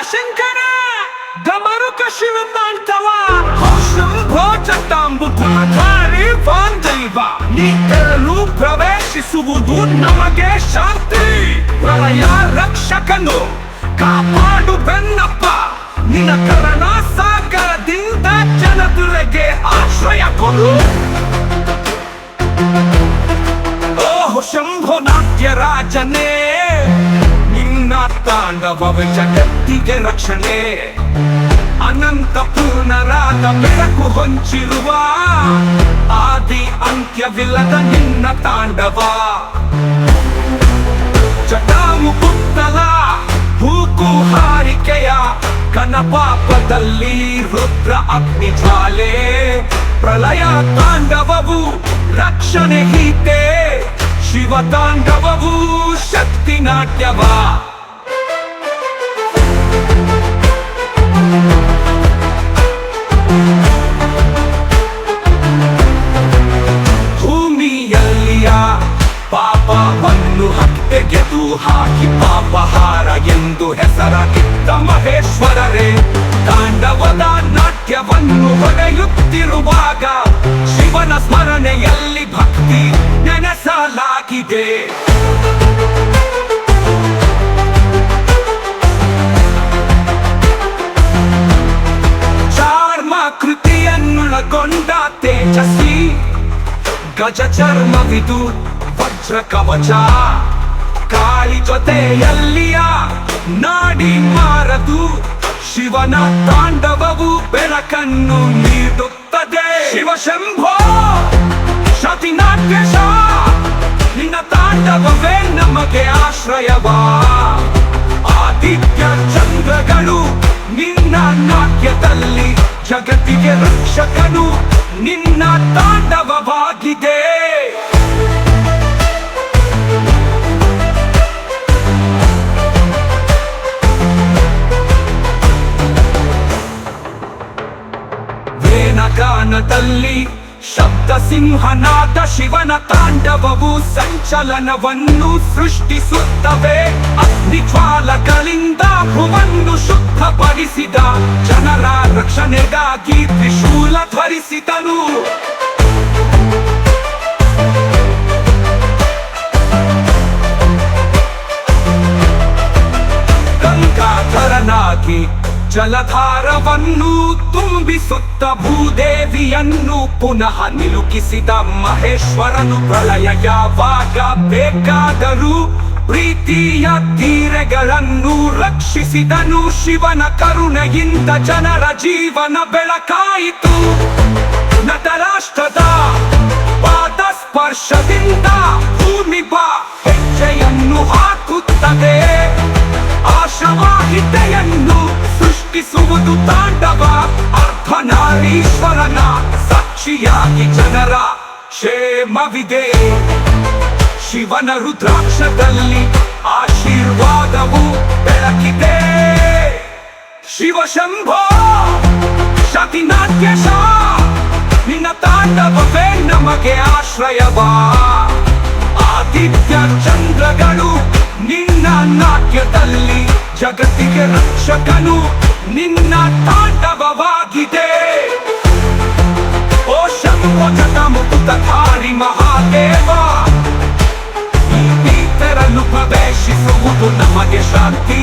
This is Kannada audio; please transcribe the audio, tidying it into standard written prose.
ಶಂಕರ ಗಮರುಕ ಶಿವತಾಂಡವ ಶಂಭೋ ಜಟಾಂಬುಧಾರಿ ವಾಂದೈವ ನೀನು ಪ್ರವೇಶಿಸುವುದು ನಮಗೆ ಶಾಂತಿ ಪ್ರಳಯ ರಕ್ಷಕನು ಕಾಪಾಡು ಬೆನ್ನಪ್ಪ ನಿನ್ನ ಕರಣ ಸಾಗರದಿಂದ ಜನದುರೆಗೆ ಆಶ್ರಯ ಕೊಡು ಓಹೋ ಶಂಭೋ ನಾಟ್ಯ ರಾಜನೇ ನಿನ್ನ ತಾಂಡವ ಜಗತ್ತಿಗೆ ರಕ್ಷಣೆ ಅನಂತ ಪೂರ್ಣರಾದ ಬೆಳಕು ಹೊಂಚಿರುವ ಆದಿ ಅಂತ್ಯವಿಲ್ಲದ ನಿನ್ನ ತಾಂಡವ ಜಟಾಮುಕುತ್ತಲ ಹೂಕು ಹಾರಿಕೆಯ ಕನಪಾಪದಲ್ಲಿ ರುದ್ರ ಅಗ್ನಿ ಜ್ವಾಲೆ ಪ್ರಳಯ ತಾಂಡವವು ರಕ್ಷಣೆ ಗೀತೆ ಶಿವ ತಾಂಡವವು ಶಕ್ತಿ ನಾಟ್ಯವ ಭೂಮಿಯಲ್ಲಿಯ ಪಾಪವನ್ನು ಹತ್ತೆಗೆದು ಹಾಕಿ ಪಾಪಹಾರ ಎಂದು ಹೆಸರಾಗಿದ್ದ ಮಹೇಶ್ವರರೇ ತಾಂಡವದ ನಾಟ್ಯವನ್ನು ಹೊಡೆಯುತ್ತಿರುವಾಗ ಶಿವನ ಸ್ಮರಣೆಯಲ್ಲಿ ಭಕ್ತಿ ನೆನೆಸಲಾಗಿದೆ ಚಾರ್ಮ ಕೃತಿಯನ್ನೊಳಗೊಂಡ ತೇಜಸ್ವಿ ಗಜ ಚರ್ಮವಿದು ವಜ್ರ ಕವಚ ಕಾಳಿ ಜೊತೆಯಲ್ಲಿಯ ನಾಡಿ ಮಾರದು ಶಿವನ ತಾಂಡವವು ಬೆಳಕನ್ನು ನೀಡುತ್ತದೆ ಶಿವಶಂಭೋ ಶತಿನಾಟ್ಯಶ ನಿನ್ನ ತಾಂಡವವೇ ನಮಗೆ ಆಶ್ರಯವಾ ಆದಿತ್ಯ ಚಂದ್ರಗಳು ನಿನ್ನ ನಾಟ್ಯದಲ್ಲಿ ಜಗತ್ತಿಗೆ ರಕ್ಷಕನು ನಿನ್ನ ತಾಂಡವವಾಗಿದೆ ವೇಣಗಾನದಲ್ಲಿ ಶಬ್ದ ಸಿಂಹನಾದ ಶಿವನ ತಾಂಡವವು ಸಂಚಲನವನ್ನು ಸೃಷ್ಟಿಸುತ್ತವೆ ಅಗ್ನಿ ಜ್ವಾಲಗಳಿಂದ ಭುವನ್ನು ಶುದ್ಧಪಡಿಸಿದ ಜನರ ರಕ್ಷಣೆಗಾಗಿ ತ್ರಿಶೂಲ ಧರಿಸಿದನು ಗಂಗಾಧರನಾಗಿ ಜಲಧಾರವನ್ನು ತುಂಬಿಸುತ್ತ ಭೂದೇವಿಯನ್ನು ಪುನಃ ನಿಲುಕಿಸಿದ ಮಹೇಶ್ವರನು ಪ್ರಳಯ ಯಾವಾಗ ಬೇಕಾದರೂ ಪ್ರೀತಿಯ ತೀರೆಗಳನ್ನು ರಕ್ಷಿಸಿದನು ಶಿವನ ಕರುಣೆಯಿಂದ ಜನರ ಜೀವನ ಬೆಳಕಾಯಿತು ನಟರಾಷ್ಟ್ರದ ಪಾದ ಸ್ಪರ್ಶದಿಂದ ಭೂಮಿ ಹೆಜ್ಜೆಯನ್ನು ಹಾಕುತ್ತದೆ ಆಶಾವಾಹಿತೆಯನ್ನು ಸೃಷ್ಟಿಸುವುದು ತಾಂಡವ ಅರ್ಧನಾರೀಶ್ವರನ ಸಾಕ್ಷಿಯಾಗಿ ಜನರ ಕ್ಷೇಮವಿದೆ ಶಿವನ ರುದ್ರಾಕ್ಷದಲ್ಲಿ ಆಶೀರ್ವಾದವು ಬೆಳಕಿದೆ ಶಿವಶಂಭೋ ಶತಿನಾಟ್ಯಶ ನಿನ್ನ ತಾಂಡವವೇ ನಮಗೆ ಆಶ್ರಯವಾ ಆದಿತ್ಯ ಚಂದ್ರಗಳು ನಿನ್ನ ನಾಟ್ಯದಲ್ಲಿ ಜಗತ್ತಿಗೆ ರಕ್ಷಕನು ನಿನ್ನ ತಾಂಡವವಾಗಿದೆ ಓ ಶಂಭೋ ಜಟಾಮುಕುತಧಾರಿ ಮಹಾದೇವ ಈ ತೆರಲು ಪ್ರವೇಶಿಸುವುದು ನಮಗೆ ಶಾಂತಿ